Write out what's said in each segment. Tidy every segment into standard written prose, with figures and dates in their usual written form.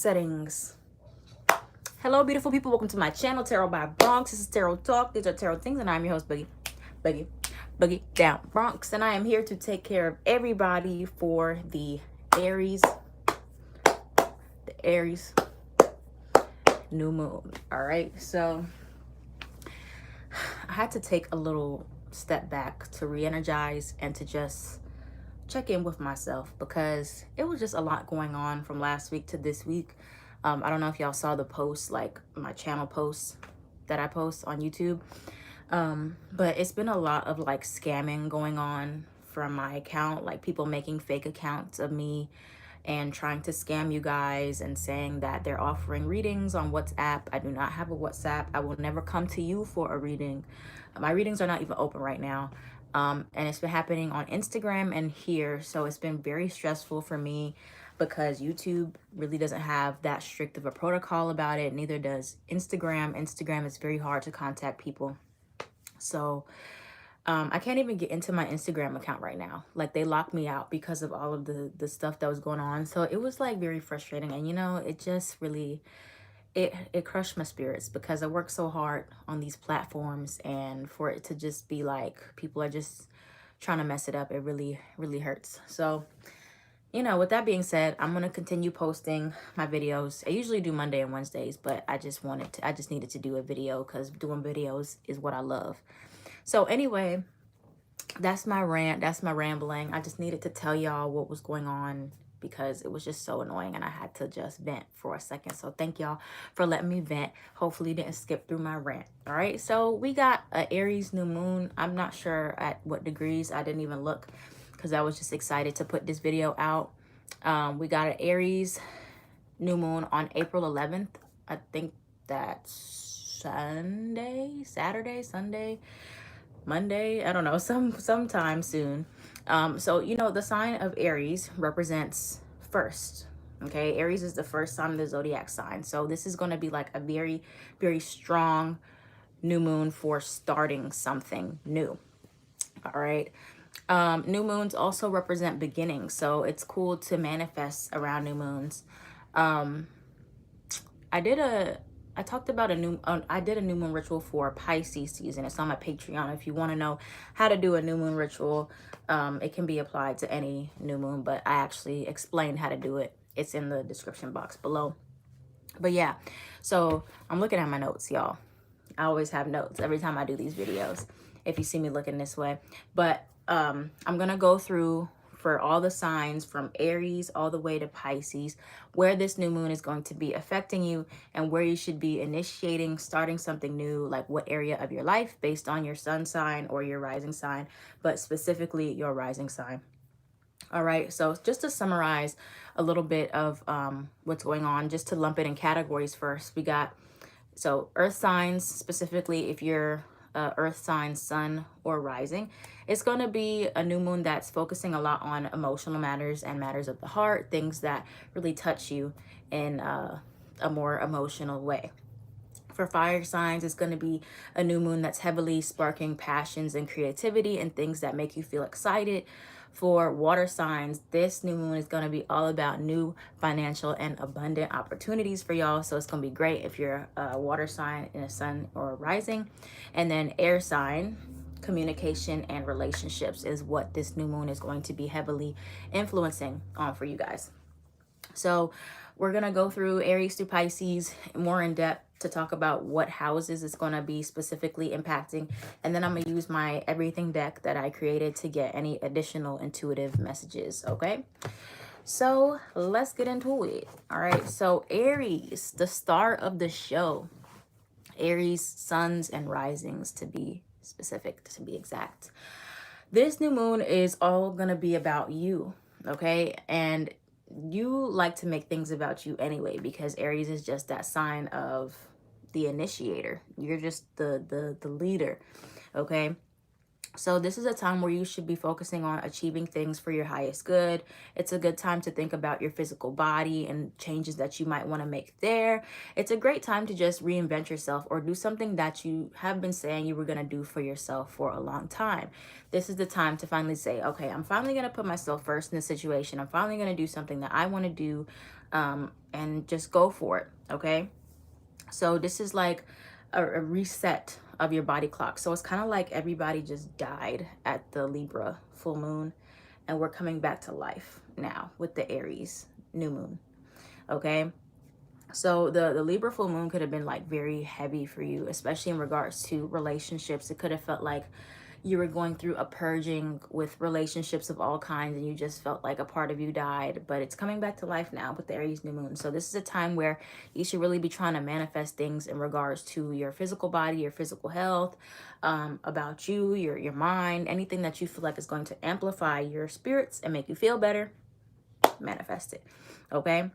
settings. Hello, beautiful people. Welcome to my channel, Tarot by Bronx. This is Tarot Talk. These are Tarot Things, and I'm your host, Boogie Down Bronx. And I am here to take care of everybody for the Aries new moon. All right, so I had to take a little step back to re-energize and to just check in with myself because it was just a lot going on from last week to this week. I don't know if y'all saw the posts, like my channel posts that I post on YouTube, but it's been a lot of like scamming going on from my account, like people making fake accounts of me and trying to scam you guys and saying that they're offering readings on WhatsApp. I do not have a WhatsApp. I will never come to you for a reading. My readings are not even open right now. And it's been happening on Instagram and here. So it's been very stressful for me because YouTube really doesn't have that strict of a protocol about it. Neither does Instagram. Instagram is very hard to contact people. So I can't even get into my Instagram account right now. Like, they locked me out because of all of the stuff that was going on. So it was like very frustrating. And, you know, it just really, it crushed my spirits because I worked so hard on these platforms, and for it to just be like people are just trying to mess it up, it really, really hurts. So, you know, with that being said, I'm going to continue posting my videos. I usually do Monday and Wednesdays, but I just needed to do a video because doing videos is what I love. So anyway, that's my rant. That's my rambling. I just needed to tell y'all what was going on because it was just so annoying and I had to just vent for a second. So thank y'all for letting me vent. Hopefully you didn't skip through my rant. All right. So we got an Aries new moon. I'm not sure at what degrees. I didn't even look because I was just excited to put this video out. We got an Aries new moon on April 11th. I think that's Saturday, Sunday, Monday. I don't know, sometime soon. So, you know, the sign of Aries represents first. Okay, Aries is the first sign of the zodiac sign. So this is going to be like a very, very strong new moon for starting something new. All right. New moons also represent beginnings, so it's cool to manifest around new moons. I did a new moon ritual for Pisces season. It's on my Patreon. If you want to know how to do a new moon ritual, it can be applied to any new moon, but I actually explained how to do it. It's in the description box below. But yeah, so I'm looking at my notes, y'all. I always have notes every time I do these videos, if you see me looking this way. But I'm going to go through for all the signs from Aries all the way to Pisces, where this new moon is going to be affecting you and where you should be initiating, starting something new, like what area of your life based on your sun sign or your rising sign, but specifically your rising sign. All right, so just to summarize a little bit of what's going on, just to lump it in categories first, we got, so earth signs, specifically if you're earth sign, sun or rising, it's going to be a new moon that's focusing a lot on emotional matters and matters of the heart, things that really touch you in a more emotional way. For fire signs, it's going to be a new moon that's heavily sparking passions and creativity and things that make you feel excited. For water signs, this new moon is going to be all about new financial and abundant opportunities for y'all. So it's going to be great if you're a water sign in a sun or a rising. And then air sign, communication and relationships is what this new moon is going to be heavily influencing on for you guys. So we're going to go through Aries to Pisces more in depth to talk about what houses it's going to be specifically impacting. And then I'm going to use my everything deck that I created to get any additional intuitive messages. Okay, so let's get into it. All right, so Aries, the star of the show. Aries, suns and risings to be specific, to be exact. This new moon is all going to be about you. Okay, and you like to make things about you anyway, because Aries is just that sign of the initiator. You're just the leader. Okay, so this is a time where you should be focusing on achieving things for your highest good. It's a good time to think about your physical body and changes that you might want to make there. It's a great time to just reinvent yourself or do something that you have been saying you were going to do for yourself for a long time. This is the time to finally say, okay, I'm finally going to put myself first in this situation. I'm finally going to do something that I want to do. and just go for it, okay? So this is like a reset of your body clock. So it's kind of like everybody just died at the Libra full moon, and we're coming back to life now with the Aries new moon, okay? So the Libra full moon could have been like very heavy for you, especially in regards to relationships. It could have felt like you were going through a purging with relationships of all kinds, and you just felt like a part of you died. But it's coming back to life now with the Aries new moon. So this is a time where you should really be trying to manifest things in regards to your physical body, your physical health, about you, your mind, anything that you feel like is going to amplify your spirits and make you feel better. Manifest it, okay?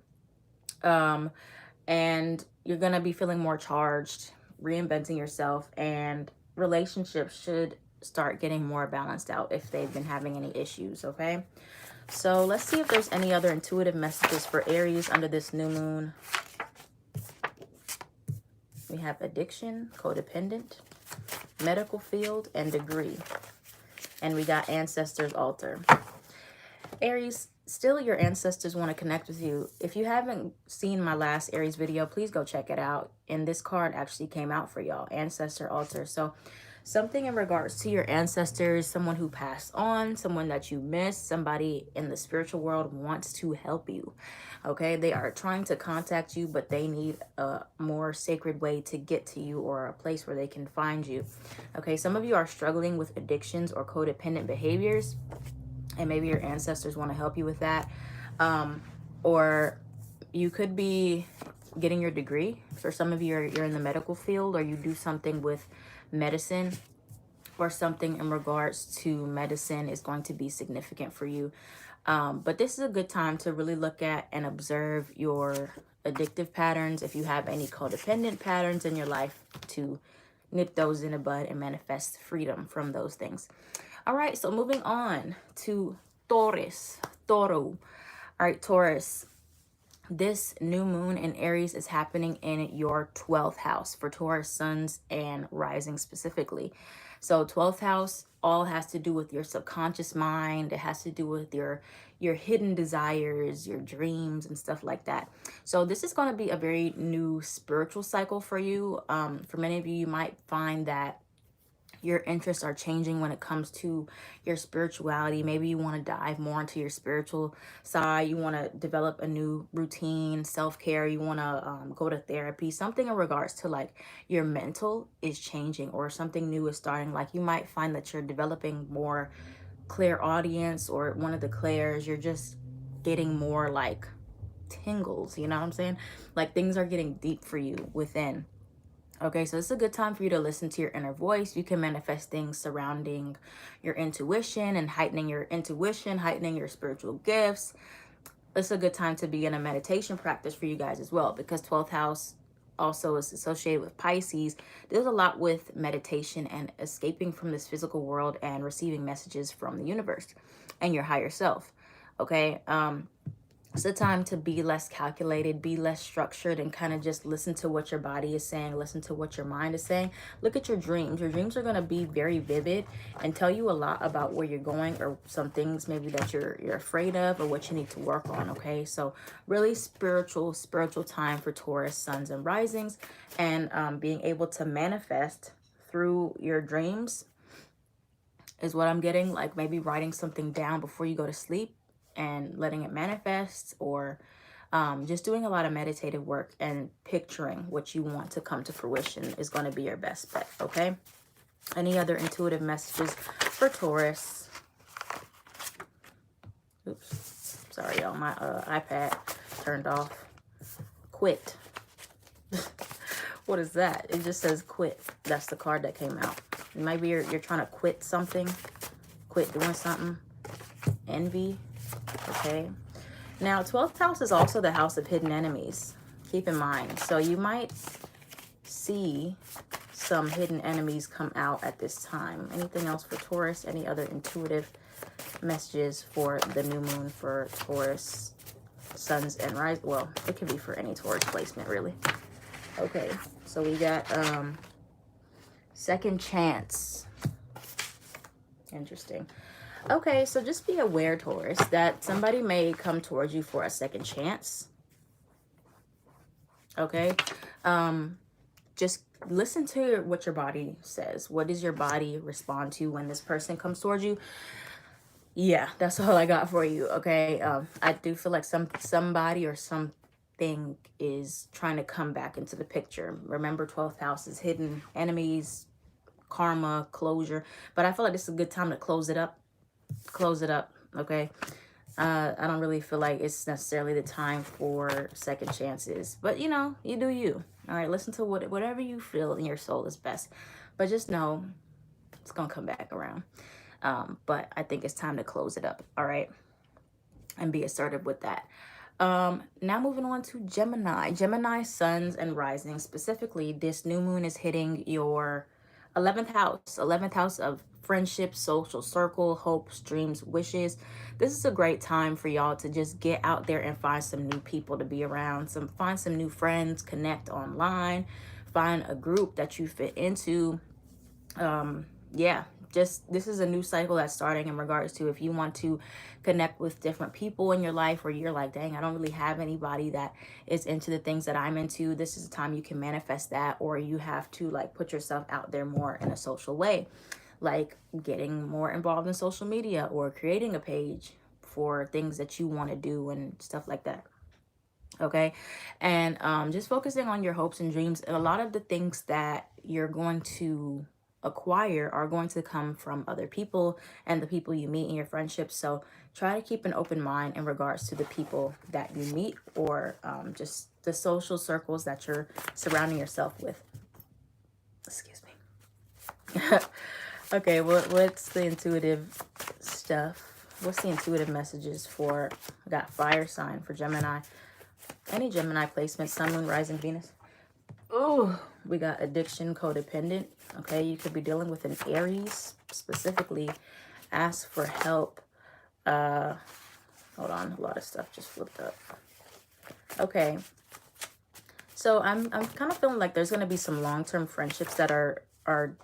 And you're gonna be feeling more charged, reinventing yourself, and relationships should start getting more balanced out if they've been having any issues, okay? So let's see if there's any other intuitive messages for Aries under this new moon. We have addiction, codependent, medical field, and degree. And we got ancestors altar. Aries, still your ancestors want to connect with you. If you haven't seen my last Aries video, please go check it out. And this card actually came out for y'all, ancestor altar. So something in regards to your ancestors, someone who passed on, someone that you missed, somebody in the spiritual world wants to help you, okay? They are trying to contact you, but they need a more sacred way to get to you, or a place where they can find you, okay? Some of you are struggling with addictions or codependent behaviors, and maybe your ancestors want to help you with that. Or you could be getting your degree. For some of you, you're in the medical field, or you do something with medicine, or something in regards to medicine is going to be significant for you. But this is a good time to really look at and observe your addictive patterns. If you have any codependent patterns in your life, to nip those in the bud and manifest freedom from those things. All right, so moving on to Taurus, Taurro. All right, Taurus, this new moon in Aries is happening in your 12th house for Taurus suns and rising specifically. So 12th house all has to do with your subconscious mind. It has to do with your hidden desires, your dreams, and stuff like that. So this is going to be a very new spiritual cycle for you. For many of you, you might find that your interests are changing when it comes to your spirituality. Maybe you want to dive more into your spiritual side. You want to develop a new routine, self-care. You want to go to therapy. Something in regards to like your mental is changing, or something new is starting. Like you might find that you're developing more clairaudience, or one of the clairs, you're just getting more like tingles, you know what I'm saying? Like things are getting deep for you within. Okay, so it's a good time for you to listen to your inner voice. You can manifest things surrounding your intuition and heightening your intuition, heightening your spiritual gifts. It's a good time to begin a meditation practice for you guys as well, because 12th house also is associated with Pisces. There's a lot with meditation and escaping from this physical world and receiving messages from the universe and your higher self. Okay, it's a time to be less calculated, be less structured, and kind of just listen to what your body is saying, listen to what your mind is saying. Look at your dreams. Your dreams are going to be very vivid and tell you a lot about where you're going, or some things maybe that you're afraid of, or what you need to work on, okay? So really spiritual time for Taurus suns and risings, and being able to manifest through your dreams is what I'm getting. Like maybe writing something down before you go to sleep and letting it manifest, or just doing a lot of meditative work and picturing what you want to come to fruition is going to be your best bet, okay? Any other intuitive messages for Taurus? Oops, sorry y'all, my iPad turned off. Quit. What is that? It just says quit. That's the card that came out. Maybe you're trying to quit something, quit doing something. Envy. Okay, now 12th house is also the house of hidden enemies. Keep in mind, so you might see some hidden enemies come out at this time. Anything else for Taurus? Any other intuitive messages for the new moon for Taurus suns and rise? Well, it could be for any Taurus placement, really. Okay, so we got second chance. Interesting. Okay, so just be aware, Taurus, that somebody may come towards you for a second chance. Okay. Just listen to what your body says. What does your body respond to when this person comes towards you? Yeah, that's all I got for you. Okay. I do feel like somebody or something is trying to come back into the picture. Remember, 12th house is hidden enemies, karma, closure. But I feel like this is a good time to close it up. Close it up. Okay. I don't really feel like it's necessarily the time for second chances, but you know, you do you. All right, listen to whatever you feel in your soul is best, but just know it's gonna come back around. But I think it's time to close it up. All right, and be assertive with that. Now moving on to Gemini. Gemini suns and rising. Specifically, this new moon is hitting your 11th house. 11th house of friendship, social circle, hopes, dreams, wishes. This is a great time for y'all to just get out there and find some new people to be around. Find some new friends, connect online, find a group that you fit into. Yeah, just this is a new cycle that's starting in regards to if you want to connect with different people in your life, or you're like, dang, I don't really have anybody that is into the things that I'm into. This is a time you can manifest that, or you have to like put yourself out there more in a social way, like getting more involved in social media or creating a page for things that you want to do and stuff like that. Okay. And just focusing on your hopes and dreams, and a lot of the things that you're going to acquire are going to come from other people and the people you meet in your friendships. So try to keep an open mind in regards to the people that you meet, or just the social circles that you're surrounding yourself with. Excuse me. Okay, what's the intuitive stuff? What's the intuitive messages for, I got fire sign for Gemini. Any Gemini placement, Sun, Moon, Rising, Venus. Oh, we got addiction, codependent. Okay, you could be dealing with an Aries. Specifically, ask for help. Hold on, a lot of stuff just flipped up. Okay, so I'm kind of feeling like there's gonna be some long-term friendships that are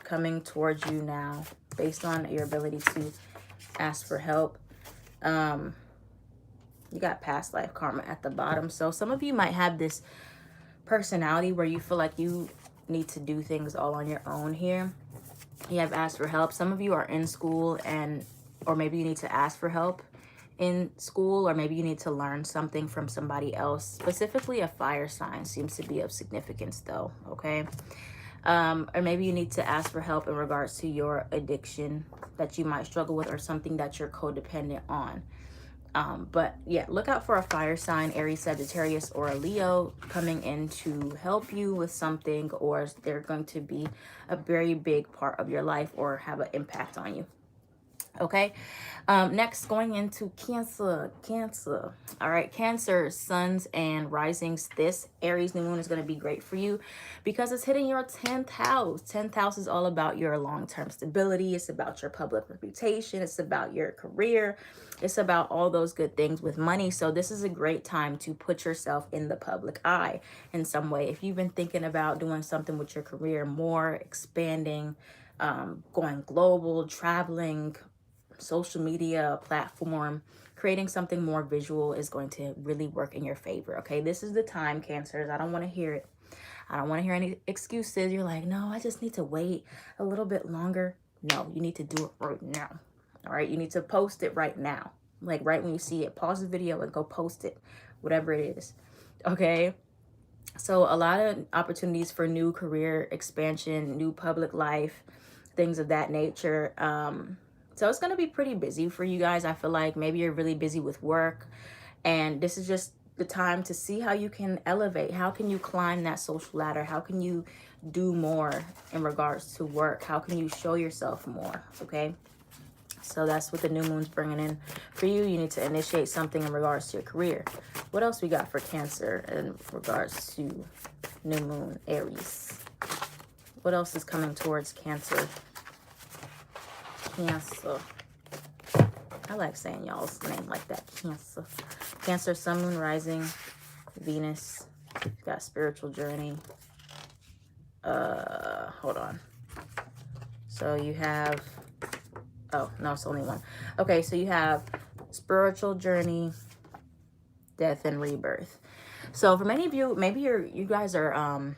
coming towards you now, based on your ability to ask for help. You got past life karma at the bottom. So some of you might have this personality where you feel like you need to do things all on your own here. You have asked for help. Some of you are in school, or maybe you need to ask for help in school, or maybe you need to learn something from somebody else. Specifically, a fire sign seems to be of significance though, okay? Or maybe you need to ask for help in regards to your addiction that you might struggle with, or something that you're codependent on. But yeah, look out for a fire sign, Aries, Sagittarius, or a Leo coming in to help you with something, or they're going to be a very big part of your life or have an impact on you. Okay, next, going into Cancer. All right, Cancer, suns and risings. This Aries new moon is going to be great for you because it's hitting your 10th house. 10th house is all about your long-term stability. It's about your public reputation. It's about your career. It's about all those good things with money. So this is a great time to put yourself in the public eye in some way. If you've been thinking about doing something with your career, more expanding, going global, traveling, social media platform, creating something more visual is going to really work in your favor. Okay, this is the time, Cancers. I don't want to hear it. I don't want to hear any excuses. You're like, no, I just need to wait a little bit longer. No, you need to do it right now. All right, you need to post it right now. Like right when you see it, pause the video and go post it, whatever it is. Okay, so a lot of opportunities for new career expansion, new public life, things of that nature. So it's going to be pretty busy for you guys. I feel like maybe you're really busy with work, and this is just the time to see how you can elevate. How can you climb that social ladder? How can you do more in regards to work? How can you show yourself more? Okay, so that's what the new moon's bringing in for you. You need to initiate something in regards to your career. What else we got for Cancer in regards to new moon, Aries? What else is coming towards Cancer? Cancer. I like saying y'all's name like that. Cancer. Cancer, sun, moon, rising, Venus. You've got spiritual journey. Hold on. So you have, oh, no, it's only one. Okay, so you have spiritual journey, death, and rebirth. So for many of you, maybe you guys are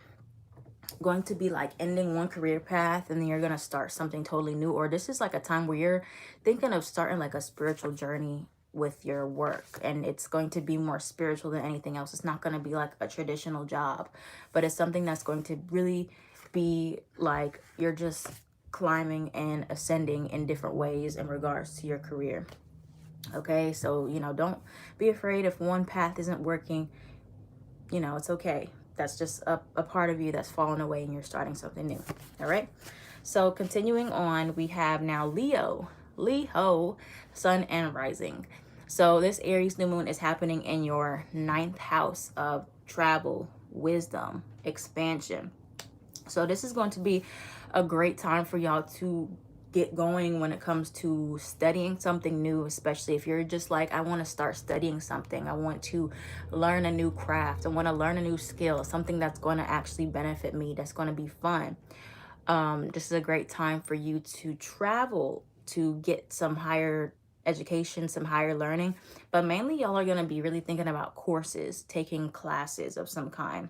going to be like ending one career path and then you're going to start something totally new, or this is like a time where you're thinking of starting like a spiritual journey with your work, and it's going to be more spiritual than anything else. It's not going to be like a traditional job, but it's something that's going to really be like you're just climbing and ascending in different ways in regards to your career. Okay, so you know, don't be afraid if one path isn't working. You know, it's okay. That's just a part of you that's fallen away and you're starting something new. All right. So continuing on, we have now Leho, sun and rising. So this Aries new moon is happening in your 9th house of travel, wisdom, expansion. So this is going to be a great time for y'all to get going when it comes to studying something new, especially if you're just like, I want to start studying something. I want to learn a new craft. I want to learn a new skill, something that's going to actually benefit me, that's going to be fun. This is a great time for you to travel, to get some higher education, some higher learning. But mainly y'all are going to be really thinking about courses, taking classes of some kind.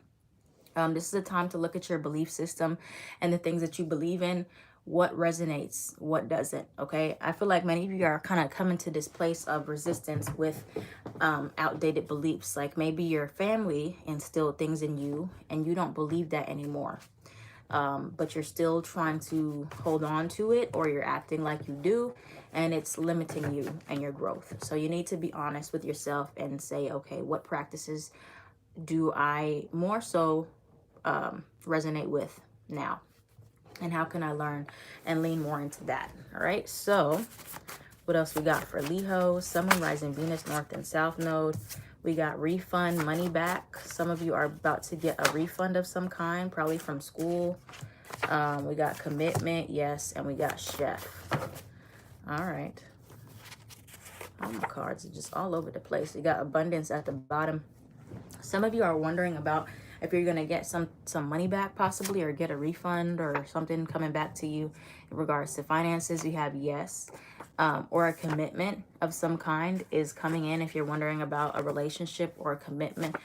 This is a time to look at your belief system and the things that you believe in, what resonates, what doesn't. Okay, I feel like many of you are kind of coming to this place of resistance with outdated beliefs. Like maybe your family instilled things in you and you don't believe that anymore, but you're still trying to hold on to it, or you're acting like you do, and it's limiting you and your growth. So you need to be honest with yourself and say, okay, what practices do I more so resonate with now, and how can I learn and lean more into that? All right, so what else we got for Leho? Sun, Moon, Rising, Venus, North and South Node. We got refund, money back. Some of you are about to get a refund of some kind, probably from school. We got commitment, yes, and we got chef. All right. All my cards are just all over the place. We got abundance at the bottom. Some of you are wondering about if you're going to get some money back possibly, or get a refund or something coming back to you in regards to finances. You have yes, or a commitment of some kind is coming in. If you're wondering about a relationship or a commitment,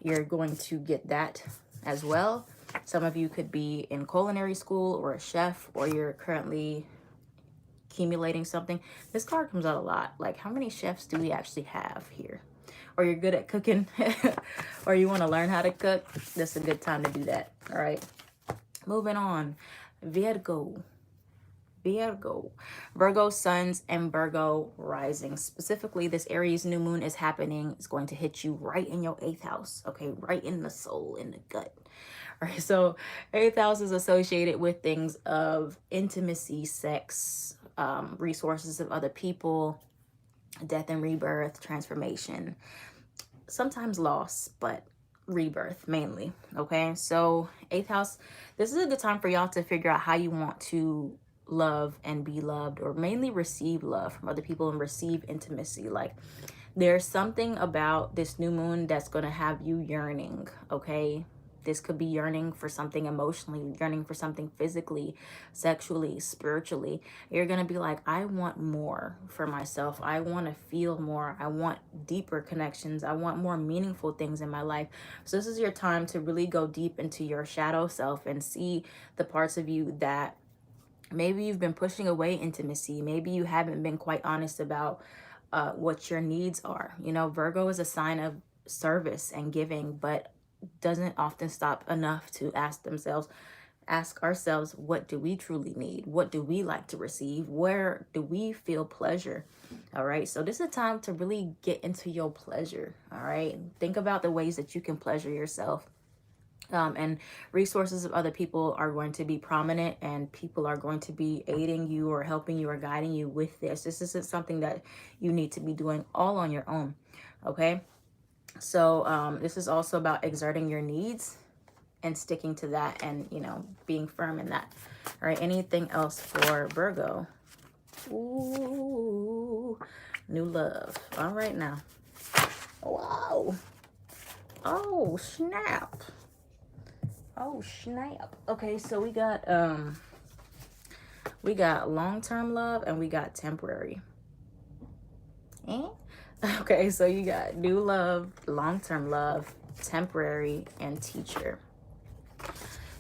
you're going to get that as well. Some of you could be in culinary school or a chef, or you're currently accumulating something. This card comes out a lot. Like, how many chefs do we actually have here? Or you're good at cooking, or you want to learn how to cook, this is a good time to do that. All right, moving on. Virgo, Virgo suns and Virgo rising. Specifically, this Aries new moon is happening. It's going to hit you right in your 8th house. Okay, right in the soul, in the gut. All right, so 8th house is associated with things of intimacy, sex, resources of other people, death and rebirth, transformation, sometimes loss, but rebirth mainly. Okay, so 8th house, this is a good time for y'all to figure out how you want to love and be loved, or mainly receive love from other people and receive intimacy. Like, there's something about this new moon that's going to have you yearning. Okay, this could be yearning for something emotionally, yearning for something physically, sexually, spiritually. You're going to be like, I want more for myself. I want to feel more. I want deeper connections. I want more meaningful things in my life. So this is your time to really go deep into your shadow self and see the parts of you that maybe you've been pushing away intimacy. Maybe you haven't been quite honest about what your needs are. You know, Virgo is a sign of service and giving, but doesn't often stop enough to ask ourselves, what do we truly need? What do we like to receive? Where do we feel pleasure? All right, so this is a time to really get into your pleasure. All right, think about the ways that you can pleasure yourself. And resources of other people are going to be prominent, and people are going to be aiding you or helping you or guiding you with this. This isn't something that you need to be doing all on your own. Okay, so this is also about exerting your needs and sticking to that, and, you know, being firm in that. All right, anything else for Virgo? Ooh, new love. All right, now. Wow. Oh, snap. Oh, snap. Okay, so we got long-term love and we got temporary. Okay, so you got new love, long-term love, temporary, and teacher.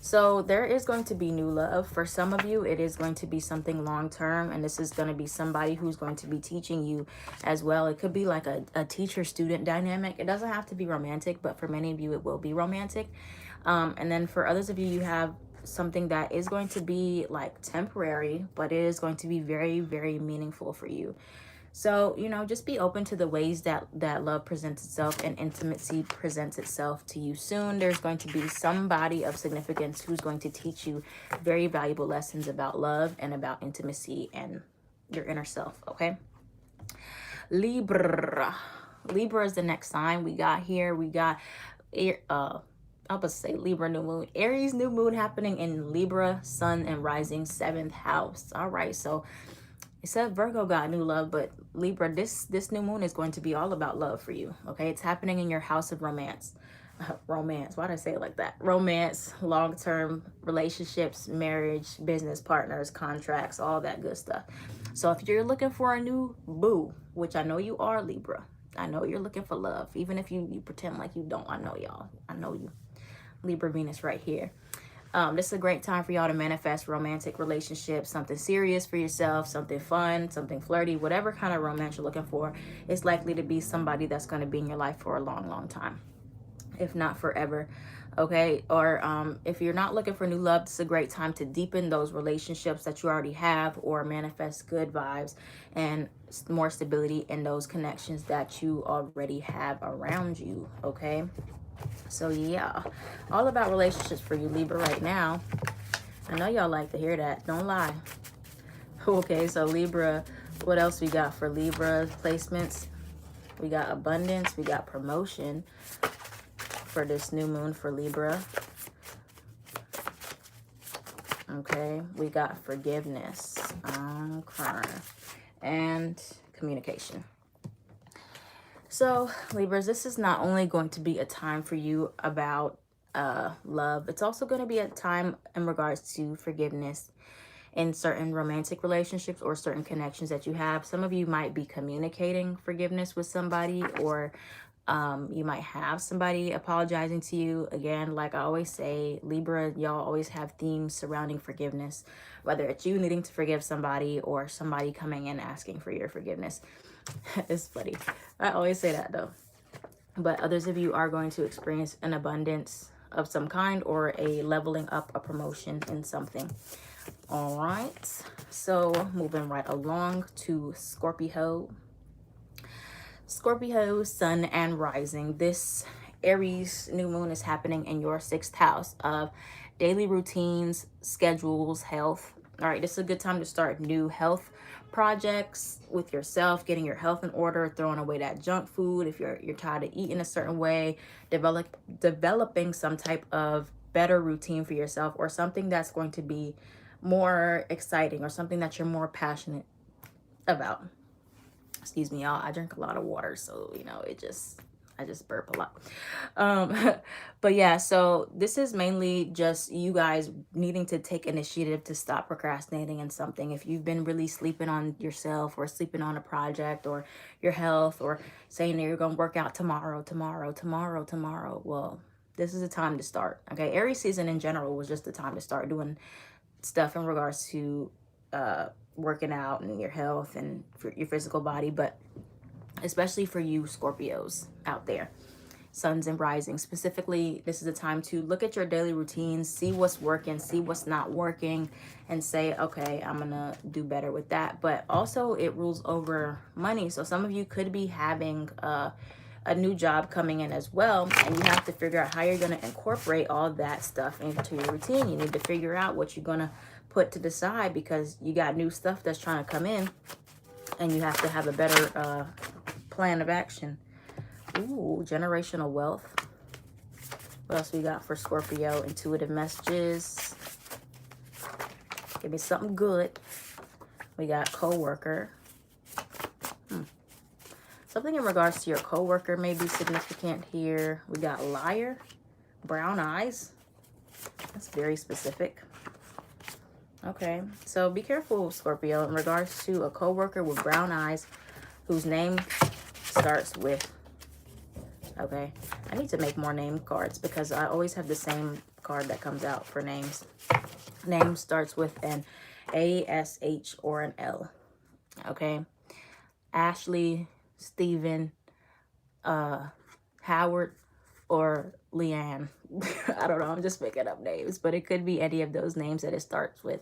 So there is going to be new love. For some of you, it is going to be something long-term, and this is going to be somebody who's going to be teaching you as well. It could be like a teacher-student dynamic. It doesn't have to be romantic, but for many of you, it will be romantic. And then for others of you, you have something that is going to be like temporary, but it is going to be very, very meaningful for you. So, you know, just be open to the ways that love presents itself and intimacy presents itself to you soon. There's going to be somebody of significance who's going to teach you very valuable lessons about love and about intimacy and your inner self, okay? Libra. Libra is the next sign we got here. We got, I was about to say Libra new moon. Aries new moon happening in Libra, sun and rising 7th house. All right, so it said Virgo got new love, but Libra, this new moon is going to be all about love for you, okay? It's happening in your house of romance. Romance, why did I say it like that? Romance, long-term relationships, marriage, business partners, contracts, all that good stuff. So if you're looking for a new boo, which I know you are, Libra, I know you're looking for love. Even if you pretend like you don't, I know y'all. I know you. Libra Venus right here. This is a great time for y'all to manifest romantic relationships, something serious for yourself, something fun, something flirty, whatever kind of romance you're looking for. It's likely to be somebody that's going to be in your life for a long, long time, if not forever. Okay, or if you're not looking for new love, this is a great time to deepen those relationships that you already have, or manifest good vibes and more stability in those connections that you already have around you. Okay. So yeah, all about relationships for you, Libra, right now. I know y'all like to hear that. Don't lie. Okay, so Libra, what else we got for Libra placements? We got abundance. We got promotion for this new moon for Libra. Okay, we got forgiveness. Okay. And communication. So, Libras, this is not only going to be a time for you about love, it's also going to be a time in regards to forgiveness in certain romantic relationships or certain connections that you have. Some of you might be communicating forgiveness with somebody, or you might have somebody apologizing to you. Again, like I always say, Libra, y'all always have themes surrounding forgiveness, whether it's you needing to forgive somebody or somebody coming in asking for your forgiveness. It's funny. I always say that though. But others of you are going to experience an abundance of some kind, or a leveling up, a promotion in something. All right. So moving right along to Scorpiho. Scorpio, sun and rising. This Aries new moon is happening in your 6th house of daily routines, schedules, health. All right, this is a good time to start new health projects with yourself, getting your health in order, throwing away that junk food if you're tired of eating a certain way, developing some type of better routine for yourself, or something that's going to be more exciting, or something that you're more passionate about. Excuse me, y'all. I drink a lot of water, so you know, I just burp a lot. But yeah, so this is mainly just you guys needing to take initiative to stop procrastinating in something. If you've been really sleeping on yourself, or sleeping on a project, or your health, or saying that you're going to work out tomorrow, well, this is the time to start. Okay, Aries season in general was just the time to start doing stuff in regards to working out and your health and for your physical body, but especially for you Scorpios out there, suns and rising specifically, this is a time to look at your daily routines, see what's working, see what's not working, and say, okay, I'm gonna do better with that. But also it rules over money, so some of you could be having a new job coming in as well, and you have to figure out how you're going to incorporate all that stuff into your routine. You need to figure out what you're going to put to the side, because you got new stuff that's trying to come in, and you have to have a better plan of action. Ooh, generational wealth. What else we got for Scorpio? Intuitive messages. Give me something good. We got co-worker. Something in regards to your co-worker may be significant here. We got liar, brown eyes. That's very specific. Okay, so be careful, Scorpio, in regards to a co-worker with brown eyes whose name starts with, okay? I need to make more name cards because I always have the same card that comes out for names. Name starts with an A, S, H, or an L. Okay. Ashley, Stephen, Howard, or Leanne. I don't know. I'm just making up names, but it could be any of those names that it starts with.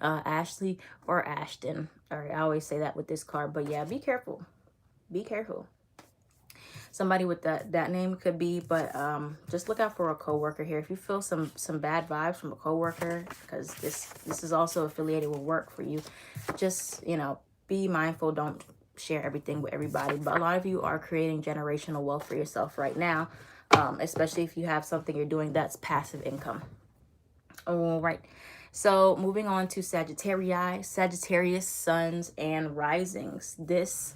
Ashley or Ashton. All right. I always say that with this card, but yeah, be careful. Be careful. Somebody with that name could be, but just look out for a coworker here. If you feel some bad vibes from a coworker, because this is also affiliated with work for you, just, you know, be mindful. Don't share everything with everybody. But a lot of you are creating generational wealth for yourself right now, especially if you have something you're doing that's passive income. All right. So moving on to Sagittarieye, Sagittarius, suns, and risings. This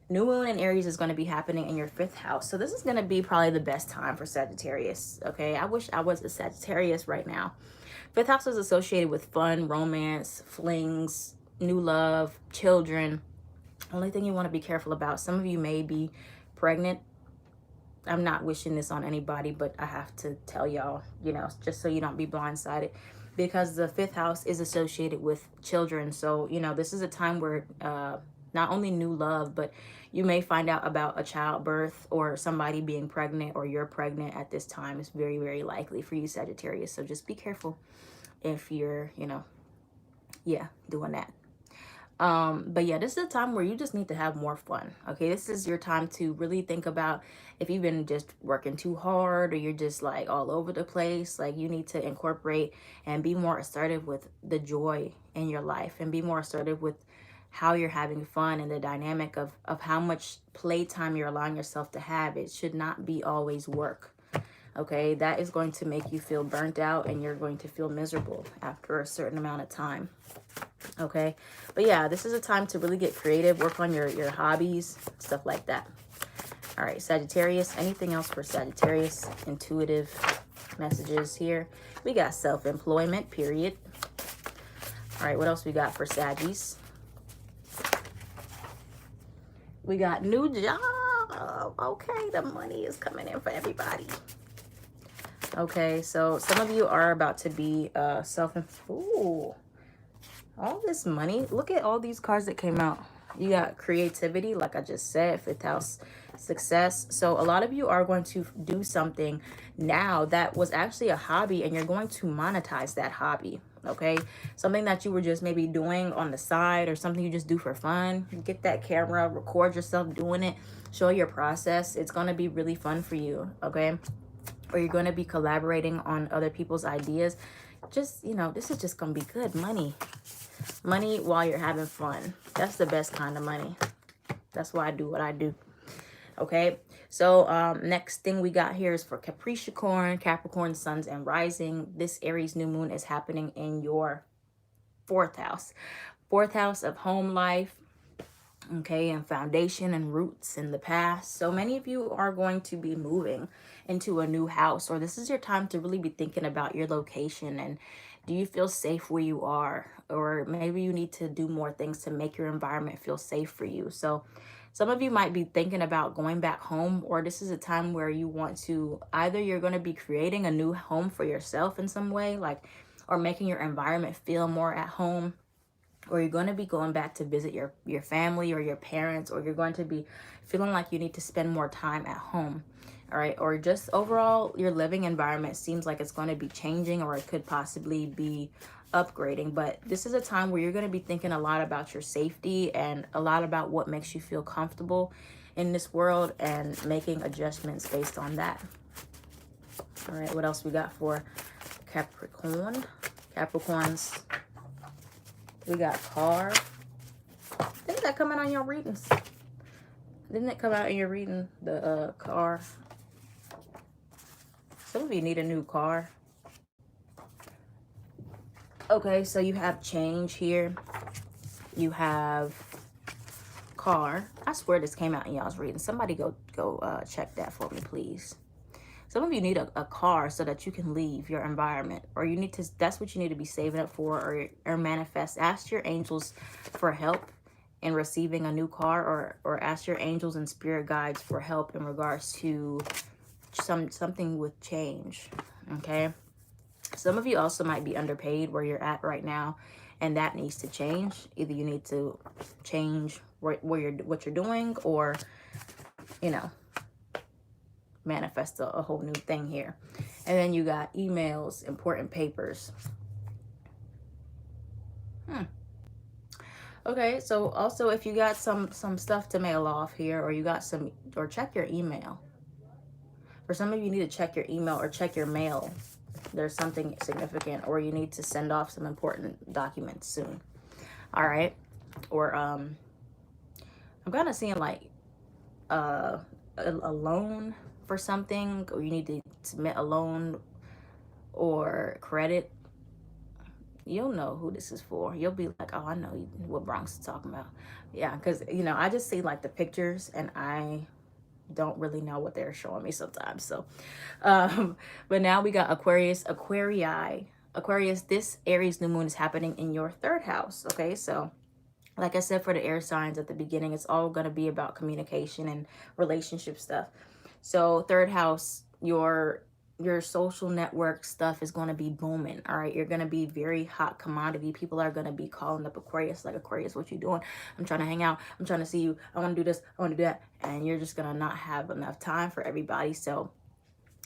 new moon in Aries is going to be happening in your 5th house. So this is going to be probably the best time for Sagittarius. Okay. I wish I was a Sagittarius right now. 5th house is associated with fun, romance, flings, new love, children. Only thing you want to be careful about, some of you may be pregnant. I'm not wishing this on anybody, but I have to tell y'all, you know, just so you don't be blindsided, because the 5th house is associated with children. So, you know, this is a time where not only new love, but you may find out about a childbirth or somebody being pregnant, or you're pregnant at this time. It's very, very likely for you, Sagittarius. So just be careful if you're, you know, yeah, doing that. But yeah, this is a time where you just need to have more fun. Okay, this is your time to really think about if you've been just working too hard, or you're just like all over the place. Like, you need to incorporate and be more assertive with the joy in your life, and be more assertive with how you're having fun, and the dynamic of how much playtime you're allowing yourself to have. It should not be always work. Okay, that is going to make you feel burnt out, and you're going to feel miserable after a certain amount of time. Okay, but yeah, this is a time to really get creative, work on your hobbies, stuff like that. All right, Sagittarius, anything else for Sagittarius? Intuitive messages here. We got self-employment, period. All right, what else we got for Saggies? We got new job. Okay, the money is coming in for everybody. Okay, so some of you are about to be ooh, all this money. Look at all these cards that came out. You got creativity, like I just said, 5th house, success. So a lot of you are going to do something now that was actually a hobby, and you're going to monetize that hobby. Okay, something that you were just maybe doing on the side, or something you just do for fun. Get that camera, record yourself doing it, show your process. It's going to be really fun for you. Okay, or you're going to be collaborating on other people's ideas. Just, you know, this is just going to be good money while you're having fun. That's the best kind of money. That's why I do what I do. Okay, so next thing we got here is for Caprishacorn, Capricorn, suns, and rising. This Aries new moon is happening in your 4th house. 4th house of home life, okay, and foundation and roots in the past. So many of you are going to be moving into a new house, or this is your time to really be thinking about your location, and do you feel safe where you are? Or maybe you need to do more things to make your environment feel safe for you. So some of you might be thinking about going back home, or this is a time where you want to, either you're going to be creating a new home for yourself in some way, like, or making your environment feel more at home, or you're going to be going back to visit your family or your parents, or you're going to be feeling like you need to spend more time at home. All right, or just overall your living environment seems like it's going to be changing, or it could possibly be upgrading. But this is a time where you're going to be thinking a lot about your safety, and a lot about what makes you feel comfortable in this world, and making adjustments based on that. All right, what else we got for Capricorn? Capricorns, we got car. Didn't that come out on your readings? Didn't it come out in your reading, the car? Some of you need a new car. Okay, so you have change here. You have car. I swear this came out in y'all's reading. Somebody go check that for me, please. Some of you need a car so that you can leave your environment, or you need to, that's what you need to be saving up for, or manifest. Ask your angels for help in receiving a new car, or ask your angels and spirit guides for help in regards to something with change. Okay, some of you also might be underpaid where you're at right now, and that needs to change. Either you need to change what you're doing, or, you know, manifest a whole new thing here. And then you got emails, important papers. Okay, so also if you got some stuff to mail off here, or you got some, or check your email. For some of you, need to check your email or check your mail. There's something significant, or you need to send off some important documents soon. All right. Or I'm kind of seeing like a loan for something, or you need to submit a loan or credit. You'll know who this is for. You'll be like, oh, I know what Bronx is talking about. Yeah, because, you know, I just see like the pictures and I don't really know what they're showing me sometimes. So, but now we got Aquarius, Aquarieye. Aquarius, this Aries new moon is happening in your 3rd house. Okay, so like I said, for the air signs at the beginning, it's all going to be about communication and relationship stuff. So 3rd house, your social network stuff is going to be booming. All right, you're going to be very hot commodity. People are going to be calling up Aquarius, like, Aquarius, what you doing? I'm trying to hang out. I'm trying to see you. I want to do this. I want to do that. And you're just going to not have enough time for everybody. So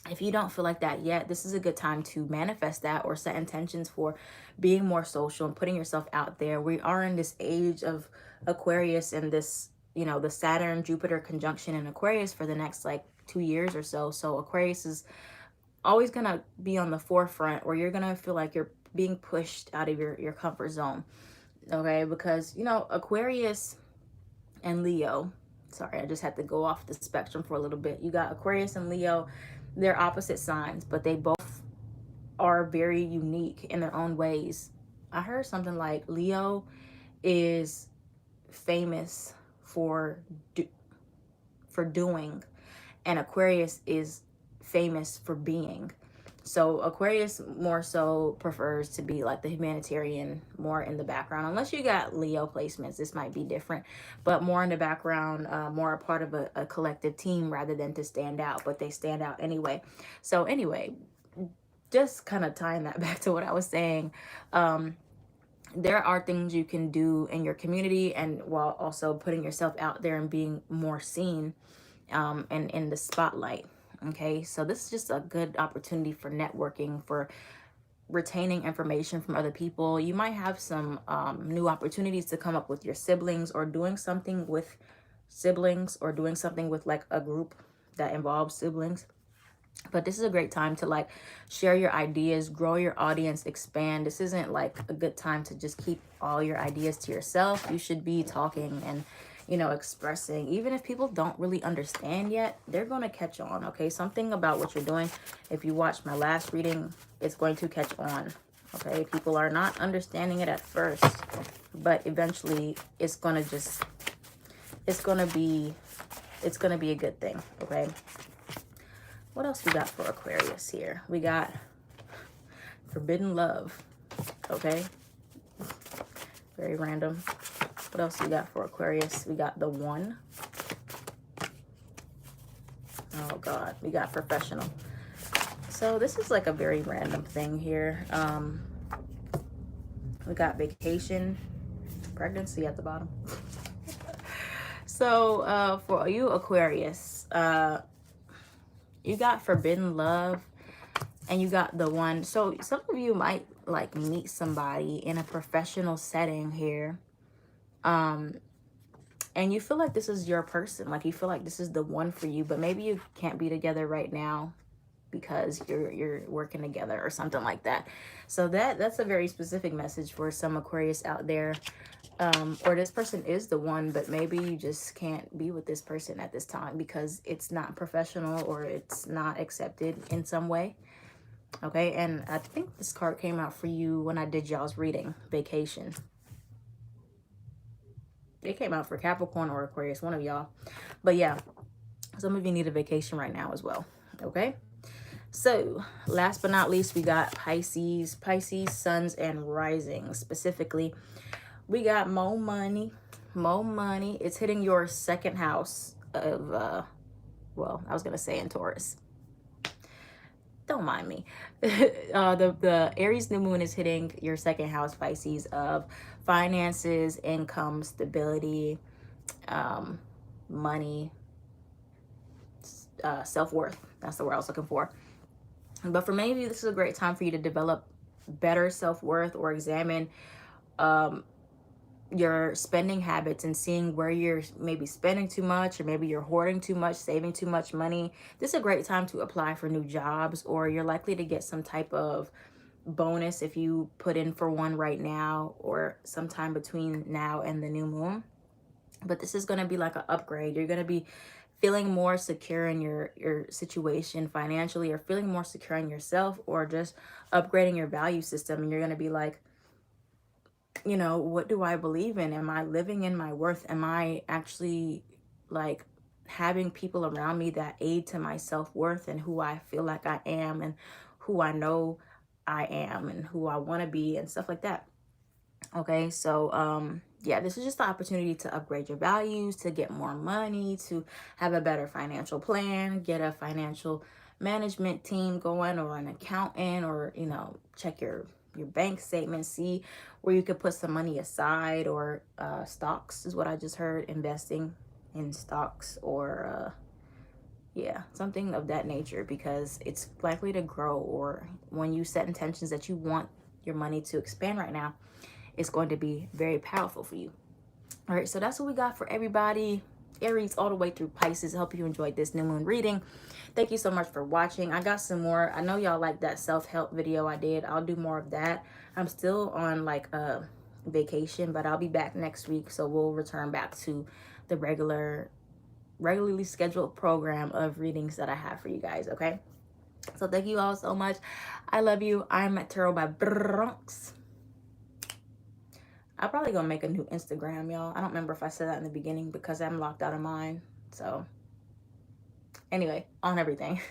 if you don't feel like that yet, this is a good time to manifest that, or set intentions for being more social and putting yourself out there. We are in this age of Aquarius, and this, you know, the Saturn Jupiter conjunction in Aquarius for the next like 2 years or so. So Aquarius is always gonna be on the forefront, where you're gonna feel like you're being pushed out of your comfort zone. Okay, because, you know, Aquarius and Leo, sorry, I just had to go off the spectrum for a little bit. You got Aquarius and Leo. They're opposite signs, but they both are very unique in their own ways. I heard something like Leo is famous for doing, and Aquarius is famous for being. So Aquarius more so prefers to be like the humanitarian, more in the background. Unless you got Leo placements, this might be different, but more in the background, more a part of a collective team rather than to stand out, but they stand out anyway. So anyway, just kind of tying that back to what I was saying, there are things you can do in your community, and while also putting yourself out there and being more seen, and in the spotlight. Okay, so this is just a good opportunity for networking, for retaining information from other people. You might have some new opportunities to come up with your siblings, or doing something with siblings, or doing something with like a group that involves siblings. But this is a great time to like share your ideas, grow your audience, expand. This isn't like a good time to just keep all your ideas to yourself. You should be talking and, you know, expressing. Even if people don't really understand yet, they're going to catch on. Okay, something about what you're doing, if you watch my last reading, it's going to catch on. Okay, people are not understanding it at first, but eventually it's going to be a good thing. Okay, what else we got for Aquarius here? We got forbidden love. Okay, very random. What else we got for Aquarius? We got the one. Oh God, we got professional. So this is like a very random thing here. We got vacation, pregnancy at the bottom. So for you Aquarius, you got forbidden love, and you got the one. So some of you might like meet somebody in a professional setting here. And you feel like this is your person, like you feel like this is the one for you, but maybe you can't be together right now because you're working together or something like that. So that's a very specific message for some Aquarius out there. Or this person is the one, but maybe you just can't be with this person at this time because it's not professional, or it's not accepted in some way. Okay, and I think this card came out for you when I did y'all's reading, vacation. It came out for Capricorn or Aquarius, one of y'all. But yeah, some of you need a vacation right now as well. Okay, so last but not least, we got Pisces, suns and rising. Specifically, we got more money. It's hitting your 2nd house of well, I was gonna say in Taurus. don't mind me. The Aries new moon is hitting your second house, Pisces, of finances, income, stability, money, self-worth. That's the word I was looking for. But for many of you, this is a great time for you to develop better self-worth or examine your spending habits and seeing where you're maybe spending too much, or maybe you're hoarding too much, saving too much money. This is a great time to apply for new jobs, or you're likely to get some type of bonus if you put in for one right now or sometime between now and the new moon. But this is going to be like an upgrade. You're going to be feeling more secure in your situation financially, or feeling more secure in yourself, or just upgrading your value system. And you're going to be like, you know, what do I believe in? Am I living in my worth? Am I actually like having people around me that aid to my self-worth and who I feel like I am, and who I know I am, and who I want to be, and stuff like that? Okay, so yeah, this is just the opportunity to upgrade your values, to get more money, to have a better financial plan, get a financial management team going, or an accountant, or, you know, check your bank statement, see where you could put some money aside, or stocks is what I just heard, investing in stocks, or yeah, something of that nature, because it's likely to grow. Or when you set intentions that you want your money to expand right now, it's going to be very powerful for you. All right, so that's what we got for everybody. Aries all the way through Pisces. I hope you enjoyed this new moon reading. Thank you so much for watching. I got some more. I know y'all like that self-help video I did. I'll do more of that. I'm still on like a vacation, but I'll be back next week. So we'll return back to the regularly scheduled program of readings that I have for you guys, okay? So thank you all so much. I love you. I'm at Taurro by Bronx. I'm probably gonna make a new Instagram, y'all. I don't remember if I said that in the beginning because I'm locked out of mine. So anyway, on everything.